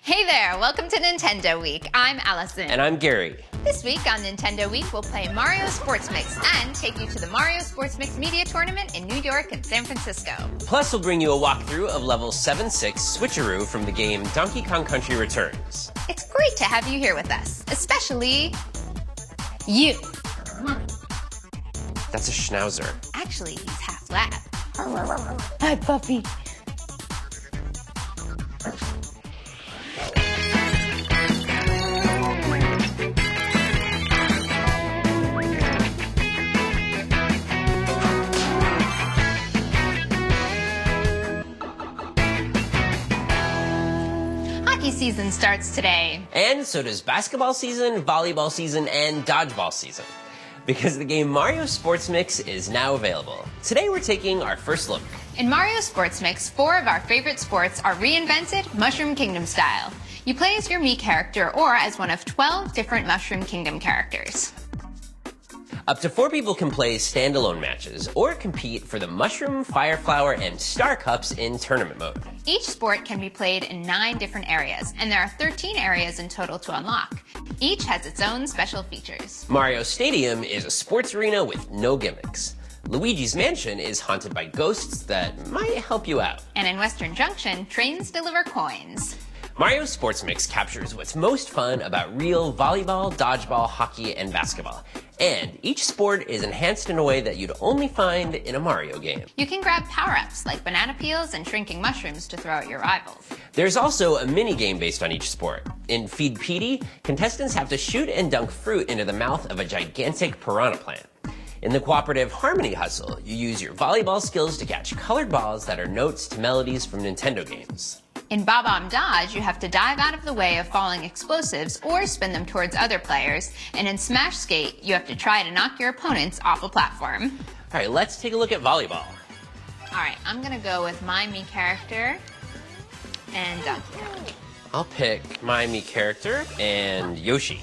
Hey there, welcome to Nintendo Week. I'm Allison. And I'm Gary. This week on Nintendo Week, we'll play Mario Sports Mix and take you to the Mario Sports Mix Media Tournament in New York and San Francisco. Plus, we'll bring you a walkthrough of level 7-6 Switcheroo from the game Donkey Kong Country Returns. It's great to have you here with us, especially you. That's a Schnauzer. Actually, he's half lab. Hi, puppy. Hockey season starts today. And so does basketball season, volleyball season, and dodgeball season. Because the game Mario Sports Mix is now available. Today we're taking our first look. In Mario Sports Mix, 4 of our favorite sports are reinvented Mushroom Kingdom style. You play as your Mii character or as one of 12 different Mushroom Kingdom characters. Up to 4 people can play standalone matches or compete for the Mushroom, Fire Flower, and Star Cups in tournament mode. Each sport can be played in 9 different areas, and there are 13 areas in total to unlock. Each has its own special features. Mario Stadium is a sports arena with no gimmicks. Luigi's Mansion is haunted by ghosts that might help you out. And in Western Junction, trains deliver coins. Mario Sports Mix captures what's most fun about real volleyball, dodgeball, hockey, and basketball. And each sport is enhanced in a way that you'd only find in a Mario game. You can grab power-ups like banana peels and shrinking mushrooms to throw at your rivals. There's also a mini-game based on each sport. In Feed Petey, contestants have to shoot and dunk fruit into the mouth of a gigantic piranha plant. In the cooperative Harmony Hustle, you use your volleyball skills to catch colored balls that are notes to melodies from Nintendo games. In Bob-omb Dodge, you have to dive out of the way of falling explosives or spin them towards other players. And in Smash Skate, you have to try to knock your opponents off a platform. All right, let's take a look at volleyball. All right, I'm gonna go with my Mii character and Donkey Kong. I'll pick my Mii character and Yoshi.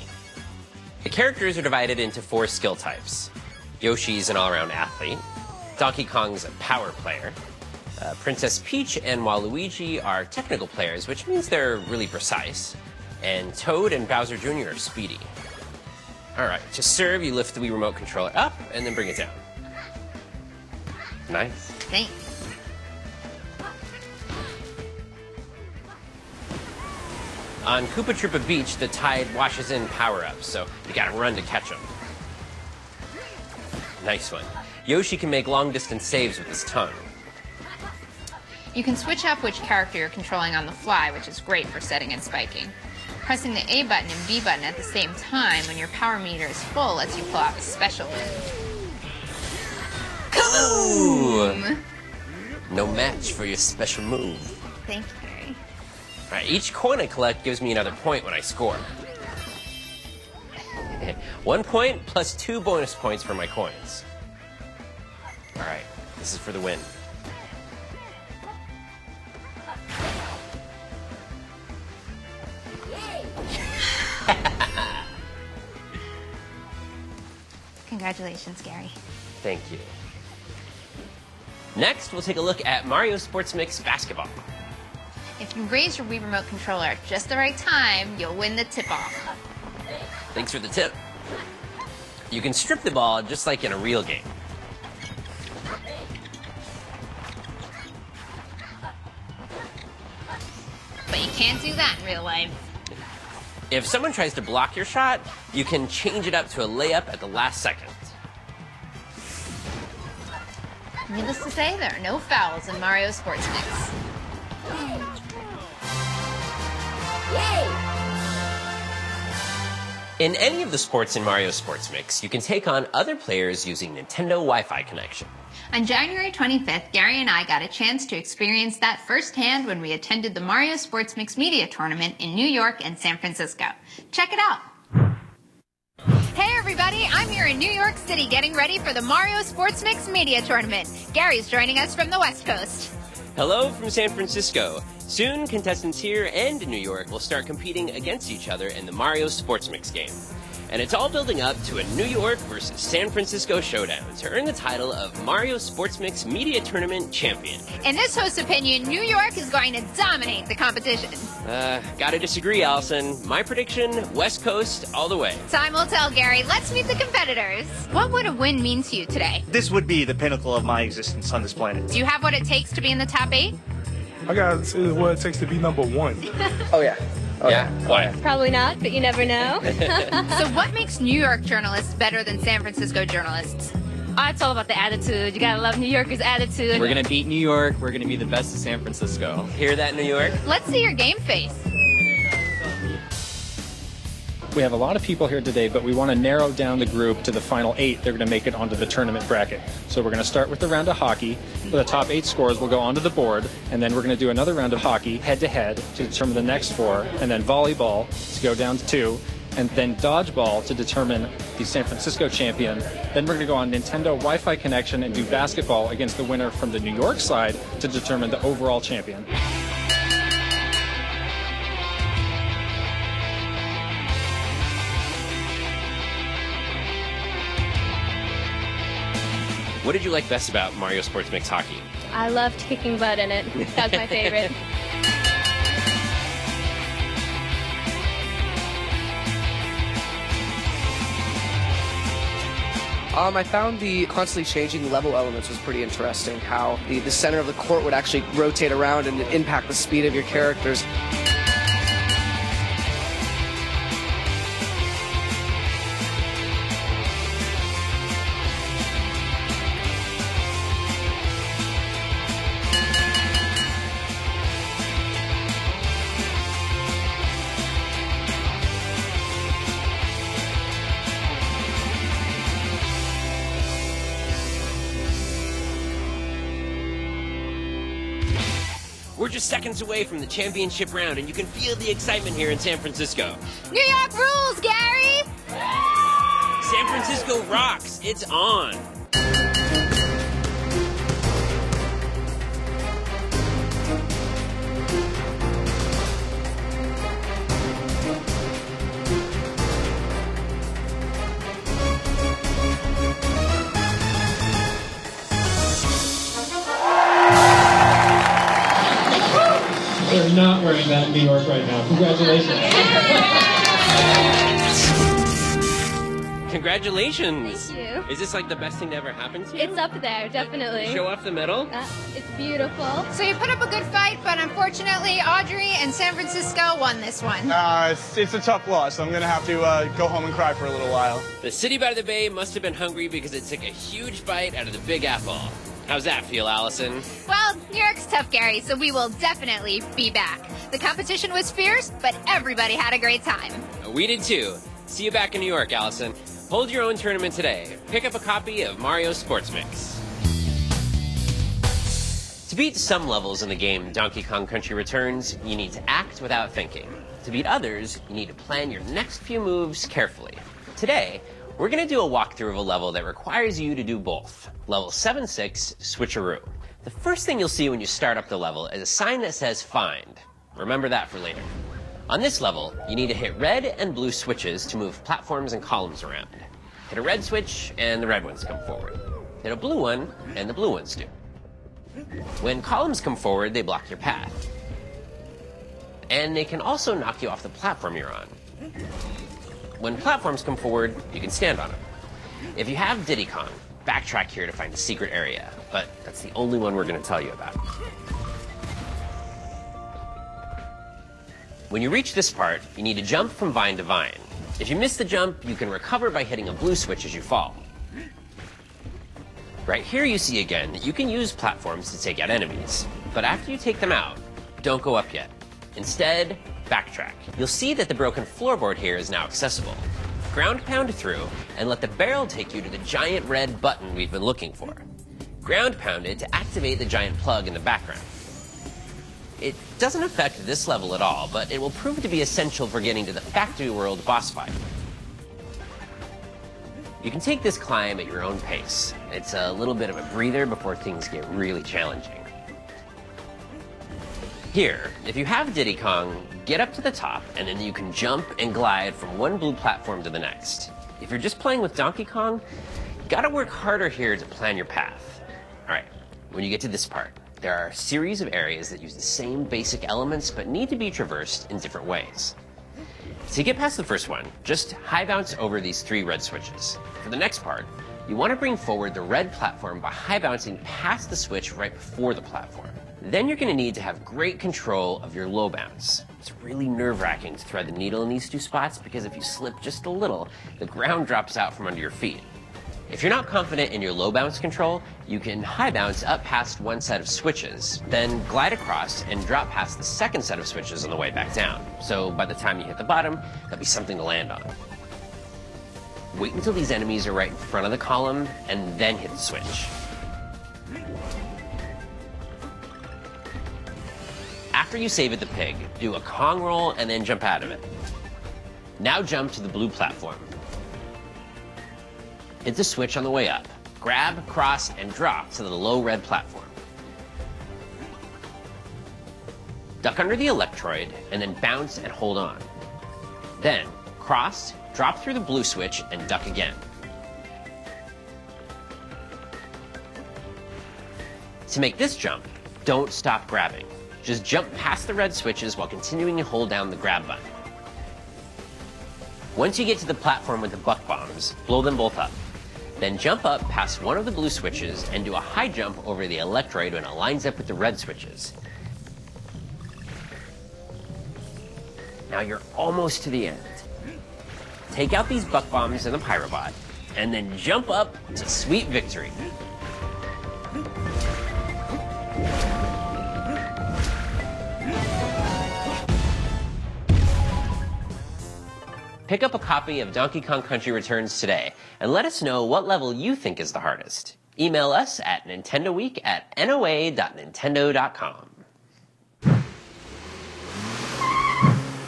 The characters are divided into 4 skill types. Yoshi's an all-around athlete. Donkey Kong's a power player. Princess Peach and Waluigi are technical players, which means they're really precise. And Toad and Bowser Jr. are speedy. All right, to serve, you lift the Wii Remote controller up and then bring it down. Nice. Thanks. On Koopa Troopa Beach, the tide washes in power-ups, so you gotta run to catch them. Nice one. Yoshi can make long-distance saves with his tongue. You can switch up which character you're controlling on the fly, which is great for setting and spiking. Pressing the A button and B button at the same time when your power meter is full lets you pull out a special move. Kaboom! No match for your special move. Thank you, Gary. All right, each coin I collect gives me another point when I score. 1 point plus 2 bonus points for my coins. All right, this is for the win. Congratulations, Gary. Thank you. Next, we'll take a look at Mario Sports Mix Basketball. If you raise your Wii Remote controller at just the right time, you'll win the tip-off. Thanks for the tip. You can strip the ball just like in a real game. But you can't do that in real life. If someone tries to block your shot, you can change it up to a layup at the last second. Needless to say, there are no fouls in Mario Sports Mix. Yay! In any of the sports in Mario Sports Mix, you can take on other players using Nintendo Wi-Fi connection. On January 25th, Gary and I got a chance to experience that firsthand when we attended the Mario Sports Mix Media Tournament in New York and San Francisco. Check it out. Hey everybody, I'm here in New York City getting ready for the Mario Sports Mix Media Tournament. Gary's joining us from the West Coast. Hello from San Francisco. Soon, contestants here and in New York will start competing against each other in the Mario Sports Mix game. And it's all building up to a New York versus San Francisco showdown to earn the title of Mario Sports Mix Media Tournament Champion. In this host's opinion, New York is going to dominate the competition. Gotta disagree, Allison. My prediction, West Coast all the way. Time will tell, Gary. Let's meet the competitors. What would a win mean to you today? This would be the pinnacle of my existence on this planet. Do you have what it takes to be in the top 8? I got what it takes to be number 1. Oh, yeah. Yeah? Why? Probably not, but you never know. So what makes New York journalists better than San Francisco journalists? Oh, it's all about the attitude. You gotta love New Yorkers' attitude. We're gonna beat New York. We're gonna be the best of San Francisco. Hear that, New York? Let's see your game face. We have a lot of people here today, but we want to narrow down the group to the final 8. They're going to make it onto the tournament bracket. So we're going to start with the round of hockey. The top 8 scores will go onto the board, and then we're going to do another round of hockey head-to-head to determine the next 4, and then volleyball to go down to 2, and then dodgeball to determine the San Francisco champion. Then we're going to go on Nintendo Wi-Fi connection and do basketball against the winner from the New York side to determine the overall champion. What did you like best about Mario Sports Mix Hockey? I loved kicking butt in it. That was my favorite. I found the constantly changing level elements was pretty interesting. How the center of the court would actually rotate around and impact the speed of your characters. We're just seconds away from the championship round, and you can feel the excitement here in San Francisco. New York rules, Gary! San Francisco rocks. It's on. They're not wearing that in New York right now. Congratulations. Congratulations. Thank you. Is this like the best thing to ever happen to you? It's up there, definitely. Show off the medal? It's beautiful. So you put up a good fight, but unfortunately, Audrey and San Francisco won this one. It's a tough loss. I'm going to have to go home and cry for a little while. The city by the bay must have been hungry because it took a huge bite out of the Big Apple. How's that feel, Allison? Well, New York's tough, Gary, so we will definitely be back. The competition was fierce, but everybody had a great time. We did too. See you back in New York, Allison. Hold your own tournament today. Pick up a copy of Mario Sports Mix. To beat some levels in the game Donkey Kong Country Returns, you need to act without thinking. To beat others, you need to plan your next few moves carefully. Today, we're going to do a walkthrough of a level that requires you to do both. Level 7-6, Switcheroo. The first thing you'll see when you start up the level is a sign that says Find. Remember that for later. On this level, you need to hit red and blue switches to move platforms and columns around. Hit a red switch, and the red ones come forward. Hit a blue one, and the blue ones do. When columns come forward, they block your path. And they can also knock you off the platform you're on. When platforms come forward, you can stand on them. If you have Diddy Kong, backtrack here to find a secret area, but that's the only one we're going to tell you about. When you reach this part, you need to jump from vine to vine. If you miss the jump, you can recover by hitting a blue switch as you fall. Right here you see again that you can use platforms to take out enemies, but after you take them out, don't go up yet. Instead, backtrack. You'll see that the broken floorboard here is now accessible. Ground pound through, and let the barrel take you to the giant red button we've been looking for. Ground pound it to activate the giant plug in the background. It doesn't affect this level at all, but it will prove to be essential for getting to the Factory World boss fight. You can take this climb at your own pace. It's a little bit of a breather before things get really challenging. Here, if you have Diddy Kong, get up to the top, and then you can jump and glide from one blue platform to the next. If you're just playing with Donkey Kong, you gotta work harder here to plan your path. All right, when you get to this part, there are a series of areas that use the same basic elements but need to be traversed in different ways. To get past the first one, just high bounce over these 3 red switches. For the next part, you want to bring forward the red platform by high bouncing past the switch right before the platform. Then you're going to need to have great control of your low bounce. It's really nerve-wracking to thread the needle in these 2 spots because if you slip just a little, the ground drops out from under your feet. If you're not confident in your low bounce control, you can high bounce up past one set of switches, then glide across and drop past the second set of switches on the way back down. So by the time you hit the bottom, there'll be something to land on. Wait until these enemies are right in front of the column, and then hit the switch. After you save at the pig, do a Kong roll and then jump out of it. Now jump to the blue platform. Hit the switch on the way up. Grab, cross, and drop to the low red platform. Duck under the Electroid, and then bounce and hold on. Then, cross, drop through the blue switch, and duck again. To make this jump, don't stop grabbing. Just jump past the red switches while continuing to hold down the grab button. Once you get to the platform with the buck bombs, blow them both up. Then jump up past one of the blue switches and do a high jump over the Electroid when it lines up with the red switches. Now you're almost to the end. Take out these buck bombs and the Pyrobot, and then jump up to sweet victory. Pick up a copy of Donkey Kong Country Returns today, and let us know what level you think is the hardest. Email us at nintendoweek@noa.nintendo.com.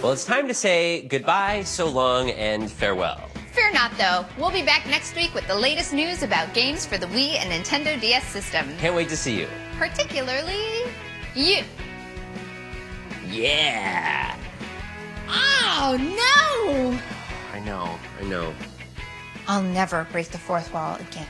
Well, it's time to say goodbye, so long, and farewell. Fear not, though. We'll be back next week with the latest news about games for the Wii and Nintendo DS system. Can't wait to see you. Particularly you. Yeah! Oh, no! I know. I'll never break the 4th wall again.